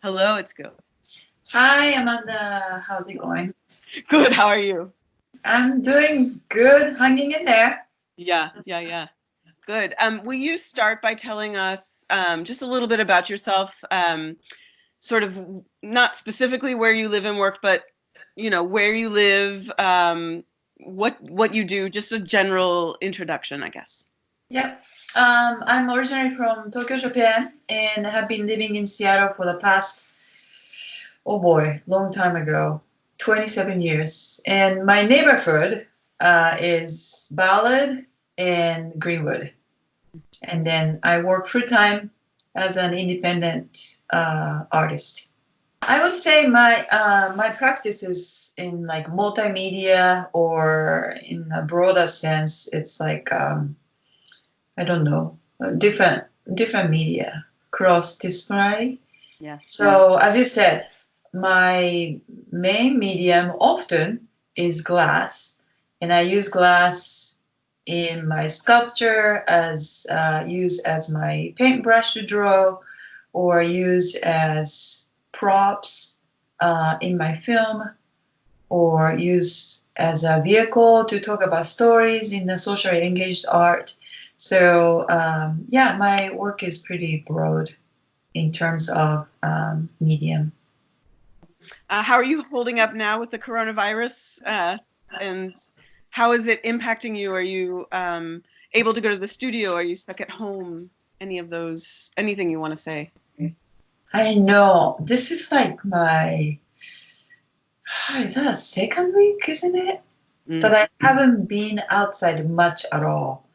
Hello, it's good. Hi, Amanda. How's it going? Good, how are you? I'm doing good, hanging in there. Yeah. Good. Will you start by telling us just a little bit about yourself, sort of not specifically where you live and work, but where you live, what you do, just a general introduction, I guess. Yep. I'm originally from Tokyo, Japan, and have been living in Seattle for the past, oh boy, long time ago, 27 years. And my neighborhood is Ballard and Greenwood. And then I work full time as an independent artist. I would say my practice is in like multimedia, or in a broader sense, it's like I don't know, different media, cross display. Yeah. So as you said, my main medium often is glass, and I use glass in my sculpture, as use as my paintbrush to draw, or use as props in my film, or use as a vehicle to talk about stories in the socially engaged art. So yeah, my work is pretty broad in terms of medium. How are you holding up now with the coronavirus? And how is it impacting you? Are you able to go to the studio? Are you stuck at home? Any of those, anything you want to say? I know this is like my, is that a second week, isn't it? That Mm. I haven't been outside much at all.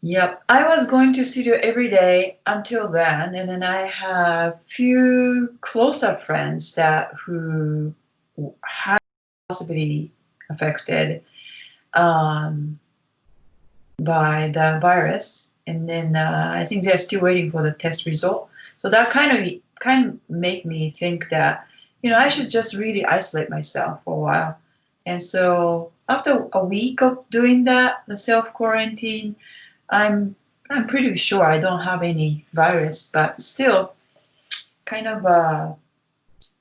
Yep, I was going to studio every day until then, and then I have few closer friends that who have possibly affected um, by the virus, and then I think they're still waiting for the test result. So that kind of make me think that I should just really isolate myself for a while. And so after a week of doing that, the self quarantine, I'm I'm pretty sure I don't have any virus, but still kind of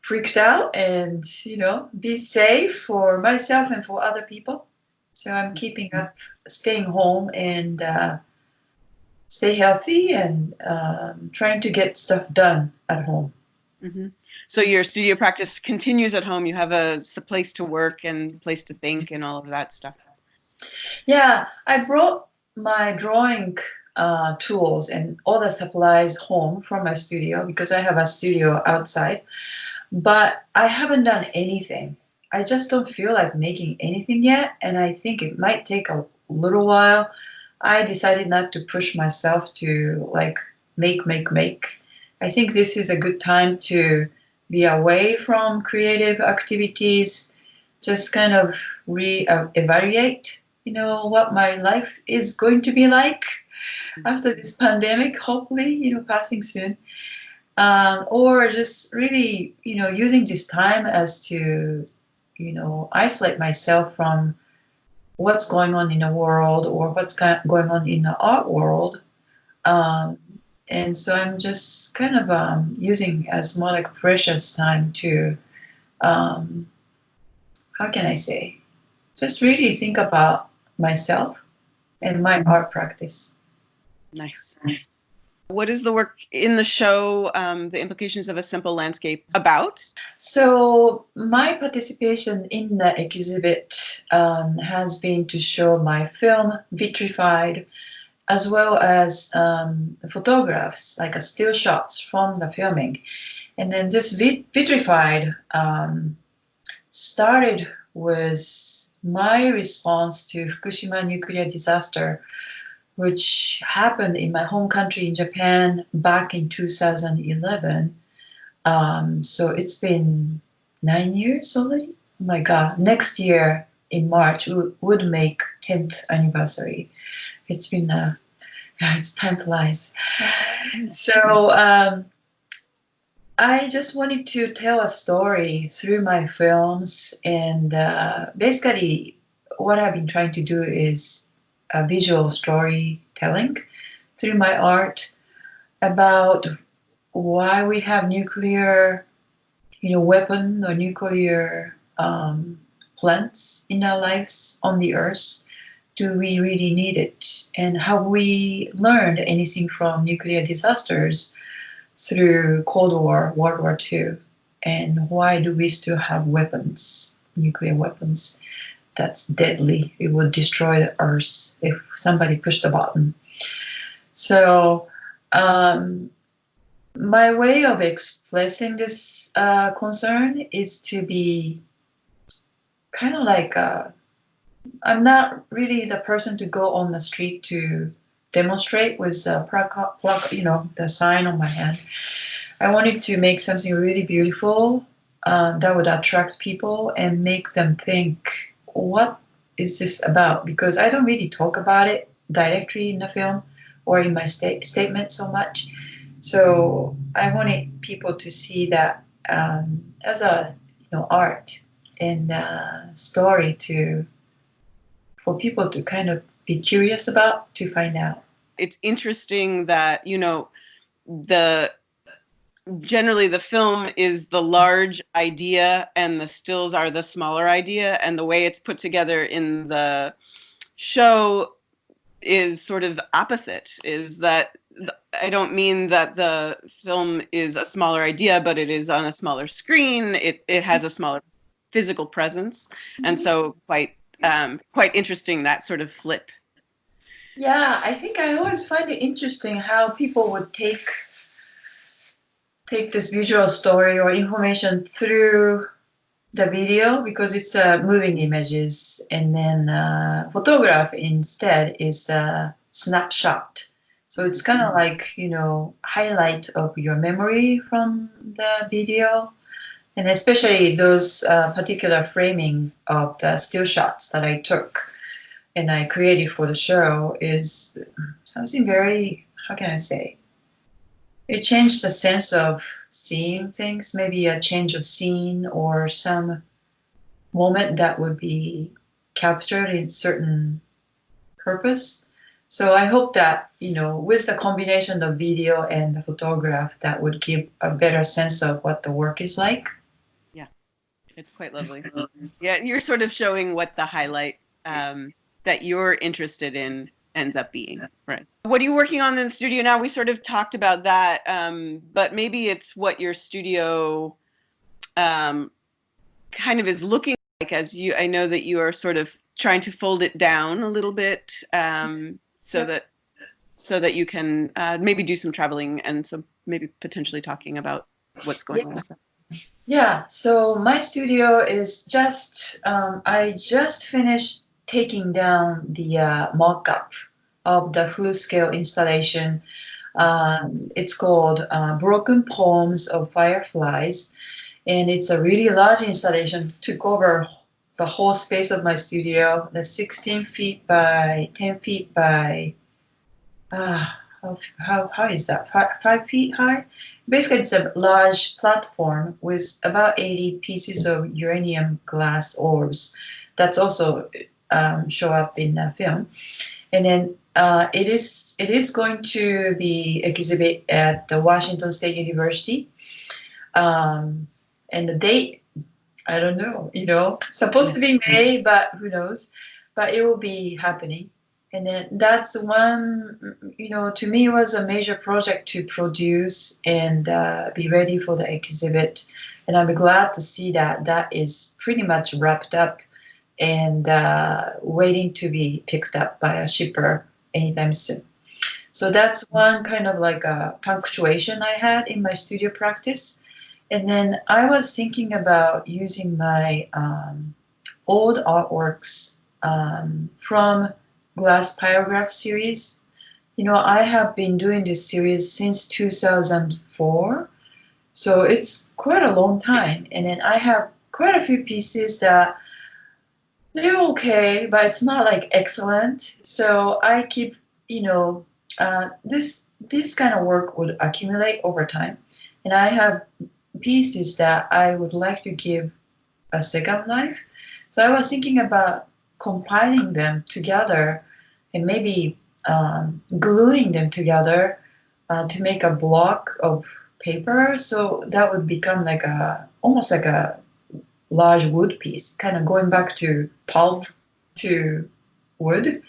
freaked out, and be safe for myself and for other people. So I'm keeping up, staying home, and stay healthy, and trying to get stuff done at home. Hmm. So your studio practice continues at home. You have a place to work and place to think and all of that stuff. Yeah, I brought my drawing tools and all the supplies home from my studio, because I have a studio outside. But I haven't done anything. I just don't feel like making anything yet, and I think it might take a little while. I decided not to push myself to like make. I think this is a good time to be away from creative activities, just kind of re-evaluate, what my life is going to be like after this pandemic, hopefully, passing soon. Or just really, using this time as to, isolate myself from what's going on in the world, or what's going on in the art world. Um, and so I'm just kind of using as more like precious time to, um, how can I say, just really think about myself and my art practice. Nice. What is the work in the show, The Implications of a Simple Landscape, about? So my participation in the exhibit has been to show my film Vitrified, as well as photographs, like still shots from the filming. And then this Vitrified started with my response to Fukushima nuclear disaster, which happened in my home country in Japan back in 2011. So it's been 9 years already. Oh my God! Next year in March would make 10th anniversary. It's been it's time flies. So I just wanted to tell a story through my films, and basically what I've been trying to do is a visual storytelling through my art about why we have nuclear, weapon or nuclear plants in our lives on the Earth. Do we really need it? And have we learned anything from nuclear disasters through Cold War, World War II? And why do we still have weapons, nuclear weapons? That's deadly. It would destroy the Earth if somebody pushed a button. So, my way of expressing this concern is to be kind of like I'm not really the person to go on the street to demonstrate with the sign on my hand. I wanted to make something really beautiful that would attract people and make them think, what is this about? Because I don't really talk about it directly in the film or in my statement so much. So I wanted people to see that as a art and story for people to kind of be curious about, to find out. It's interesting that, generally the film is the large idea and the stills are the smaller idea, and the way it's put together in the show is sort of opposite. Is that I don't mean that the film is a smaller idea, but it is on a smaller screen. It has a smaller physical presence, and so quite interesting, that sort of flip. Yeah, I think I always find it interesting how people would take this visual story or information through the video, because it's moving images, and then photograph instead is a snapshot. So it's kind of like, highlight of your memory from the video, and especially those particular framing of the still shots that I took and I created for the show is something very, how can I say, it changed the sense of seeing things, maybe a change of scene or some moment that would be captured in certain purpose. So I hope that, with the combination of video and the photograph, that would give a better sense of what the work is like. Yeah, it's quite lovely. Yeah, you're sort of showing what the highlight that you're interested in ends up being. Right. What are you working on in the studio now? We sort of talked about that, but maybe it's what your studio kind of is looking like, I know that you are sort of trying to fold it down a little bit, so that you can maybe do some traveling and some maybe potentially talking about what's going on with that. Yeah, so my studio is I just finished taking down the mock-up of the full-scale installation. It's called Broken Poems of Fireflies, and it's a really large installation, took over the whole space of my studio. That's 16 feet by 10 feet by, how is that, 5 feet high? Basically, it's a large platform with about 80 pieces of uranium glass orbs. That's also show up in the film. And then it is going to be exhibit at the Washington State University. And the date, I don't know, supposed to be May, but who knows? But it will be happening. And then that's one, to me, was a major project to produce and be ready for the exhibit. And I'm glad to see that that is pretty much wrapped up and waiting to be picked up by a shipper anytime soon. So that's one kind of like a punctuation I had in my studio practice. And then I was thinking about using my old artworks from Glass Pyrograph series. I have been doing this series since 2004, so it's quite a long time. And then I have quite a few pieces that they're okay, but it's not like excellent. So I keep, this kind of work would accumulate over time, and I have pieces that I would like to give a second life. So I was thinking about compiling them together and maybe gluing them together to make a block of paper, so that would become like a almost like a large wood piece, kind of going back to pulp to wood.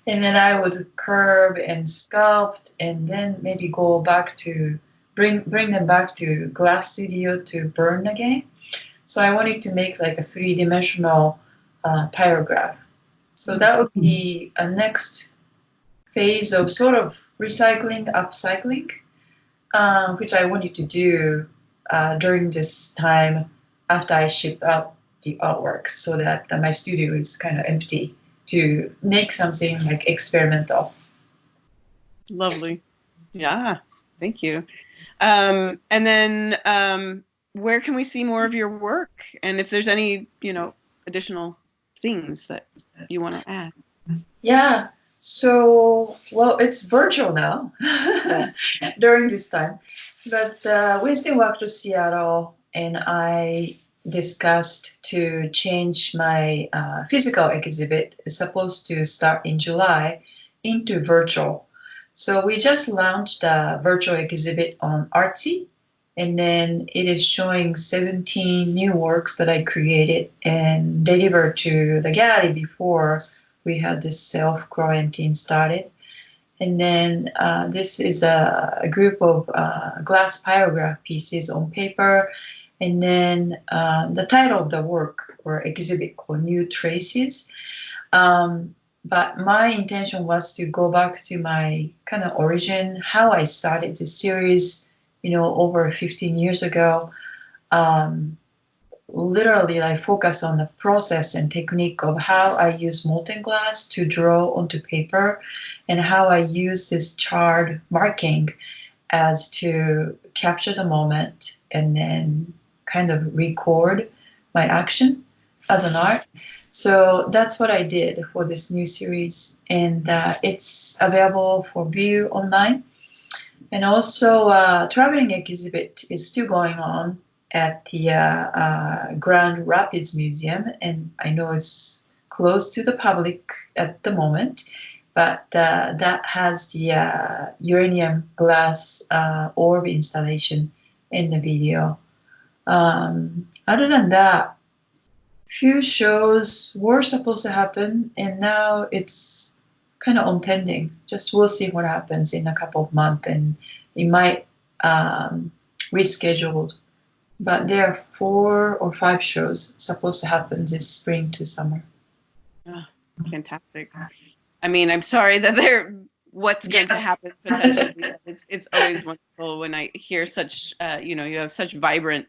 And then I would curve and sculpt and then maybe go back to bring them back to glass studio to burn again. So I wanted to make like a three-dimensional pyrograph. So that would be a next phase of sort of recycling, upcycling, which I wanted to do during this time after I ship out the artwork so that my studio is kind of empty to make something like experimental. Lovely. Yeah. Thank you. And then where can we see more of your work? And if there's any, additional things that you want to add? Yeah. So, well, it's virtual now Yeah. during this time. But Winston walked to Seattle, and I discussed to change my physical exhibit. It's supposed to start in July into virtual. So we just launched a virtual exhibit on Artsy, and then it is showing 17 new works that I created and delivered to the gallery before we had this self quarantine started. And then this is a group of glass pyrograph pieces on paper. And then the title of the work or exhibit called New Traces. But my intention was to go back to my kind of origin, how I started this series, over 15 years ago. Um, Literally, I focus on the process and technique of how I use molten glass to draw onto paper and how I use this charred marking as to capture the moment and then kind of record my action as an art. So that's what I did for this new series, and it's available for view online. And also, traveling exhibit is still going on at the Grand Rapids Museum, and I know it's closed to the public at the moment, but that has the uranium glass orb installation in the video. Other than that, few shows were supposed to happen, and now it's kind of on pending. Just we'll see what happens in a couple of months, and it might rescheduled. But there are 4 or 5 shows supposed to happen this spring to summer. Oh, fantastic. I mean, I'm sorry that what's going to happen potentially. But it's always wonderful when I hear such, you have such vibrant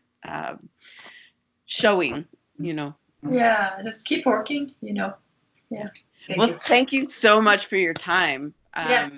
showing, you know. Yeah, just keep working. Yeah. Thank Well, you. thank you so much for your time. Yeah.